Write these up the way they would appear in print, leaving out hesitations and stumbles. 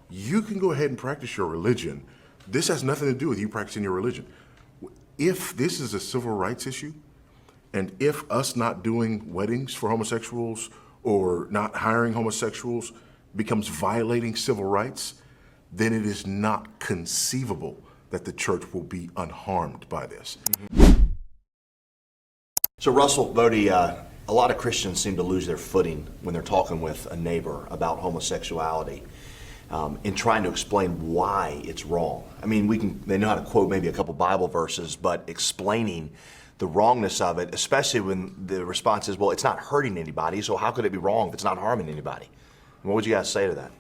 you can go ahead and practice your religion. This has nothing to do with you practicing your religion. If this is a civil rights issue, and if us not doing weddings for homosexuals or not hiring homosexuals becomes violating civil rights, then it is not conceivable that the church will be unharmed by this. So Russell, Voddie, a lot of Christians seem to lose their footing when they're talking with a neighbor about homosexuality in trying to explain why it's wrong. I mean, they know how to quote maybe a couple Bible verses, but explaining the wrongness of it, especially when the response is, well, it's not hurting anybody, so how could it be wrong if it's not harming anybody? What would you guys say to that?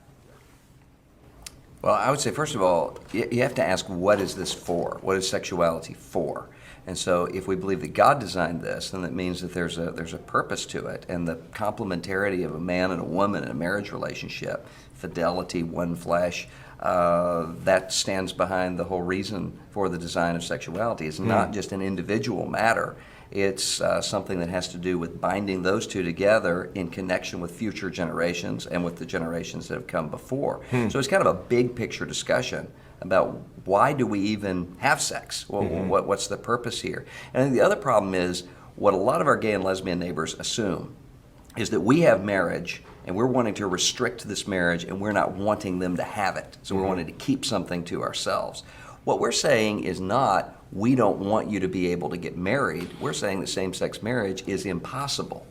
Well, I would say, first of all, you have to ask, what is this for? What is sexuality for? And so if we believe that God designed this, then that means that there's a purpose to it. And the complementarity of a man and a woman in a marriage relationship, fidelity, one flesh, that stands behind the whole reason for the design of sexuality. It's not just an individual matter. It's something that has to do with binding those two together in connection with future generations and with the generations that have come before. So it's kind of a big picture discussion about why do we even have sex? Well, what's the purpose here? And I think the other problem is what a lot of our gay and lesbian neighbors assume is that we have marriage and we're wanting to restrict this marriage and we're not wanting them to have it. So we're wanting to keep something to ourselves. What we're saying is not, we don't want you to be able to get married. We're saying that same-sex marriage is impossible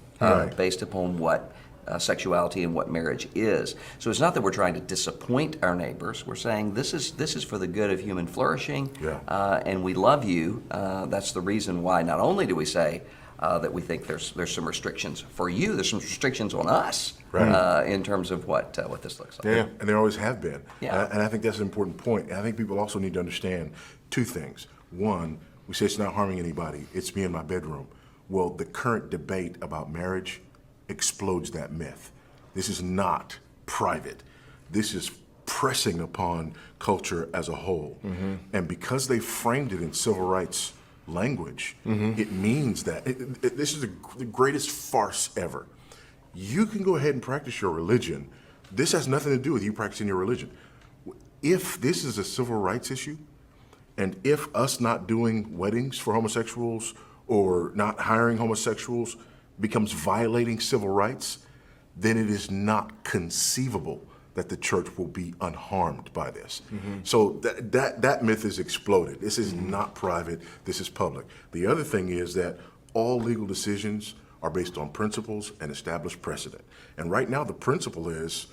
based upon what sexuality and what marriage is. So it's not that we're trying to disappoint our neighbors. We're saying this is for the good of human flourishing, and we love you. That's the reason why not only do we say that we think there's some restrictions for you, there's some restrictions on us in terms of what this looks like. Yeah, and there always have been. Yeah. And I think that's an important point. And I think people also need to understand two things. One, we say it's not harming anybody, it's me in my bedroom. Well, the current debate about marriage explodes that myth. This is not private. This is pressing upon culture as a whole. And because they framed it in civil rights language, it means that this is the greatest farce ever. You can go ahead and practice your religion. This has nothing to do with you practicing your religion. If this is a civil rights issue, and if us not doing weddings for homosexuals or not hiring homosexuals becomes violating civil rights, then it is not conceivable that the church will be unharmed by this. So that myth is exploded. This is not private, this is public. The other thing is that all legal decisions are based on principles and established precedent. And right now the principle is,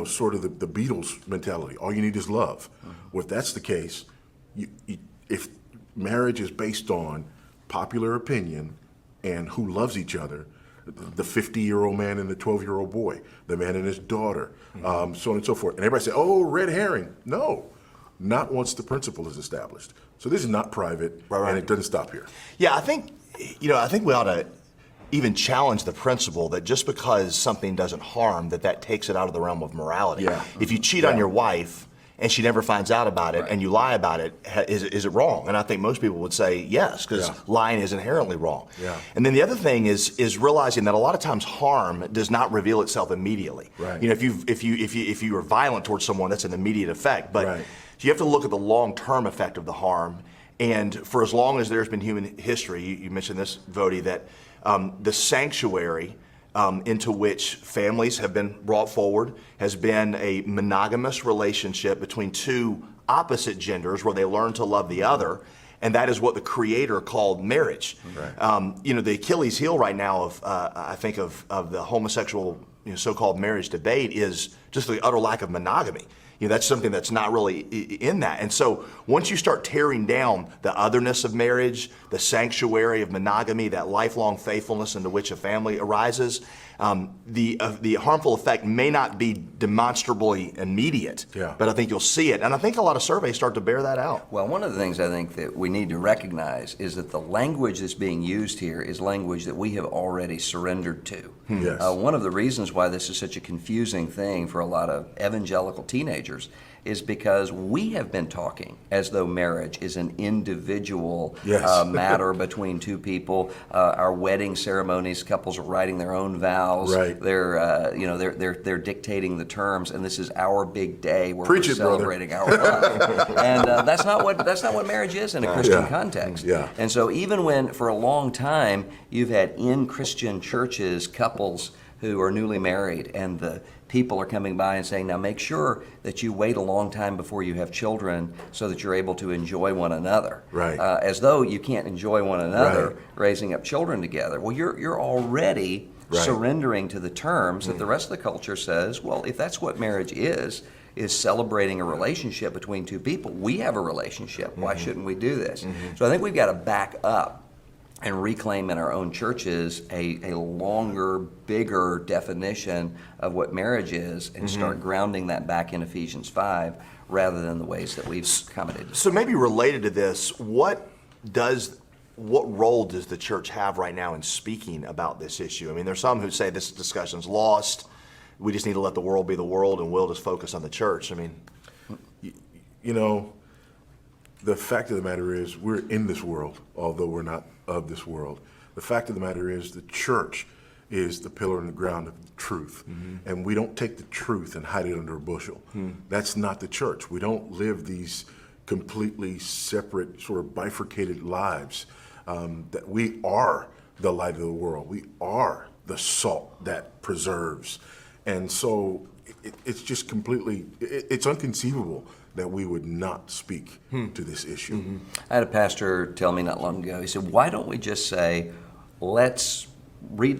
sort of the Beatles mentality. All you need is love. Well, if that's the case, if marriage is based on popular opinion and who loves each other, the 50-year-old man and the 12-year-old boy, the man and his daughter, so on and so forth. And everybody say, oh, red herring. No, not once the principle is established. So this is not private, and it doesn't stop here. Yeah, I think we ought to even challenge the principle that just because something doesn't harm, that takes it out of the realm of morality. Yeah. If you cheat on your wife and she never finds out about it and you lie about it, is it wrong? And I think most people would say yes, because lying is inherently wrong. Yeah. And then the other thing is realizing that a lot of times harm does not reveal itself immediately. Right. If you are violent towards someone, that's an immediate effect. But you have to look at the long-term effect of the harm. And for as long as there's been human history, you mentioned this, Voddie, that the sanctuary into which families have been brought forward has been a monogamous relationship between two opposite genders where they learn to love the other, and that is what the Creator called marriage. The Achilles heel right now of I think of the homosexual so-called marriage debate is just the utter lack of monogamy. That's something that's not really in that. And so once you start tearing down the otherness of marriage, the sanctuary of monogamy, that lifelong faithfulness into which a family arises, the harmful effect may not be demonstrably immediate, but I think you'll see it. And I think a lot of surveys start to bear that out. Well, one of the things I think that we need to recognize is that the language that's being used here is language that we have already surrendered to. Yes. One of the reasons why this is such a confusing thing for for a lot of evangelical teenagers is because we have been talking as though marriage is an individual matter between two people. Our wedding ceremonies, couples are writing their own vows. Right. They're dictating the terms, and this is our big day where Preach we're it, brother. celebrating our love. And that's not what marriage is in a Christian context. Yeah. And so even when for a long time you've had in Christian churches couples who are newly married, and the people are coming by and saying, now make sure that you wait a long time before you have children so that you're able to enjoy one another. Right. As though you can't enjoy one another Right. raising up children together. Well, you're already surrendering to the terms that the rest of the culture says, well, if that's what marriage is celebrating a relationship between two people. We have a relationship. Why shouldn't we do this? So I think we've got to back up and reclaim in our own churches a longer, bigger definition of what marriage is and start grounding that back in Ephesians 5 rather than the ways that we've accommodated. So maybe related to this, what role does the church have right now in speaking about this issue? I mean, there's some who say this discussion's lost. We just need to let the world be the world and we'll just focus on the church. I mean, You know, the fact of the matter is we're in this world, although we're not of this world. The fact of the matter is the church is the pillar and the ground of truth. And we don't take the truth and hide it under a bushel. That's not the church. We don't live these completely separate, sort of bifurcated lives. That we are the light of the world. We are the salt that preserves. And so it's just completely, it's inconceivable that we would not speak to this issue. I had a pastor tell me not long ago, he said, why don't we just say, let's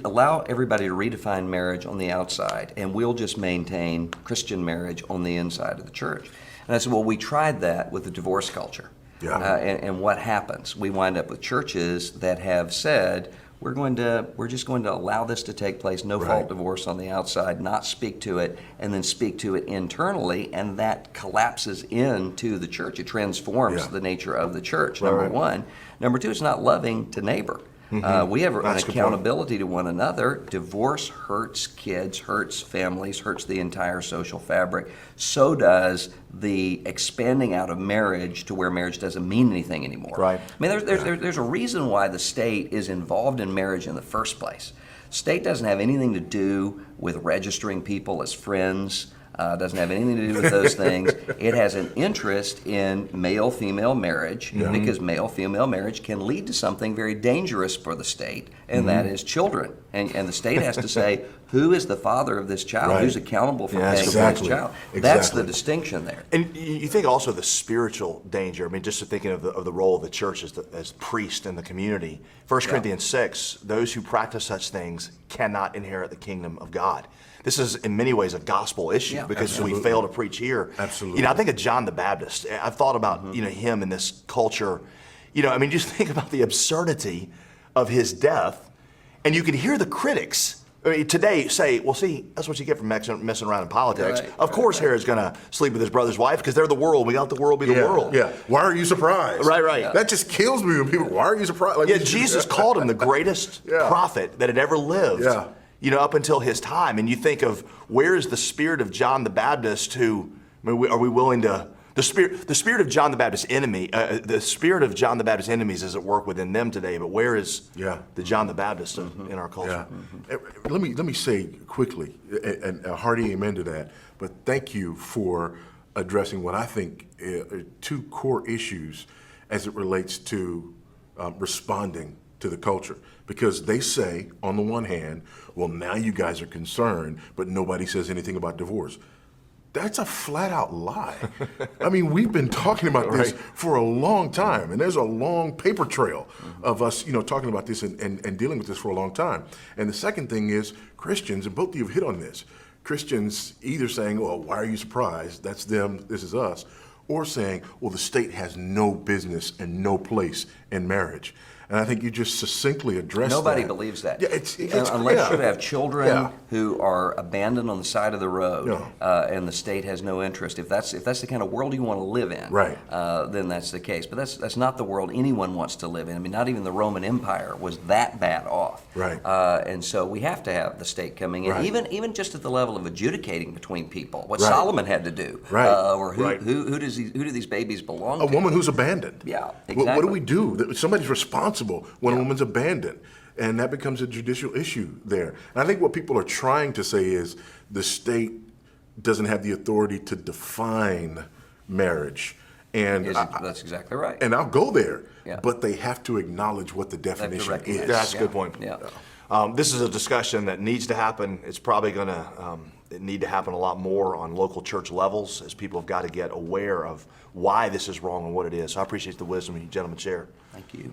allow everybody to redefine marriage on the outside, and we'll just maintain Christian marriage on the inside of the church. And I said, well, we tried that with the divorce culture. Yeah. And what happens? We wind up with churches that have said, we're just going to allow this to take place, no fault divorce on the outside, not speak to it, and then speak to it internally, and that collapses into the church. It transforms the nature of the church, number one. Number two, it's not loving to neighbor. We have an accountability to one another. Divorce hurts kids, hurts families, hurts the entire social fabric. So does the expanding out of marriage to where marriage doesn't mean anything anymore. Right. I mean, there's a reason why the state is involved in marriage in the first place. State doesn't have anything to do with registering people as friends. Doesn't have anything to do with those things. It has an interest in male-female marriage because male-female marriage can lead to something very dangerous for the state, and that is children. And the state has to say, who is the father of this child? Who's accountable for paying for this child? That's the distinction there. and you think also the spiritual danger. I mean, just thinking of the role of the church as priest in the community. 1 Corinthians 6, those who practice such things cannot inherit the kingdom of God. This is in many ways a gospel issue because we fail to preach here. Absolutely. You know, I think of John the Baptist. I've thought about him in this culture. You know, I mean, just think about the absurdity of his death, and you can hear the critics today say, well, see, that's what you get from messing around in politics. Right, of course Herod's going to sleep with his brother's wife because they're the world. We got the world be the world. Yeah. Why are you surprised? Right. That just kills me when people, why are you surprised? Like, Jesus called him the greatest prophet that had ever lived. Yeah. You know, up until his time. And you think of where is the spirit of John the Baptist who, I mean, are we willing to, the spirit of John the Baptist's the spirit of John the Baptist's enemies is at work within them today, but where is the John the Baptist in our culture? Let me say quickly, and a hearty amen to that, but thank you for addressing what I think are two core issues as it relates to responding to the culture. Because they say, on the one hand, well, now you guys are concerned, but nobody says anything about divorce. That's a flat out lie. I mean, we've been talking about this for a long time, and there's a long paper trail of us, talking about this and dealing with this for a long time. And the second thing is Christians, and both of you have hit on this, Christians either saying, well, why are you surprised? That's them, this is us. Or saying, well, the state has no business and no place in marriage. And I think you just succinctly addressed Nobody that. believes that. Yeah, it's Unless you have children Yeah. who are abandoned on the side of the road, and the state has no interest. If that's the kind of world you want to live in, Right. Then that's the case. But that's not the world anyone wants to live in. I mean, not even the Roman Empire was that bad off. Right. And so we have to have the state coming in, Right. even just at the level of adjudicating between people. What Right. Solomon had to do, Right. or who Right. who do these babies belong A to? woman who's abandoned. Yeah, What do exactly. we do? Somebody's responsible when a woman's abandoned. And that becomes a judicial issue there. And I think what people are trying to say is the state doesn't have the authority to define marriage. And That's exactly right. and I'll go there, Yeah. but they have to acknowledge what the definition recognize is. That's a good point. Yeah. This is a discussion that needs to happen. It's probably going to need to happen a lot more on local church levels, as people have got to get aware of why this is wrong and what it is. So I appreciate the wisdom you gentlemen share. Thank you.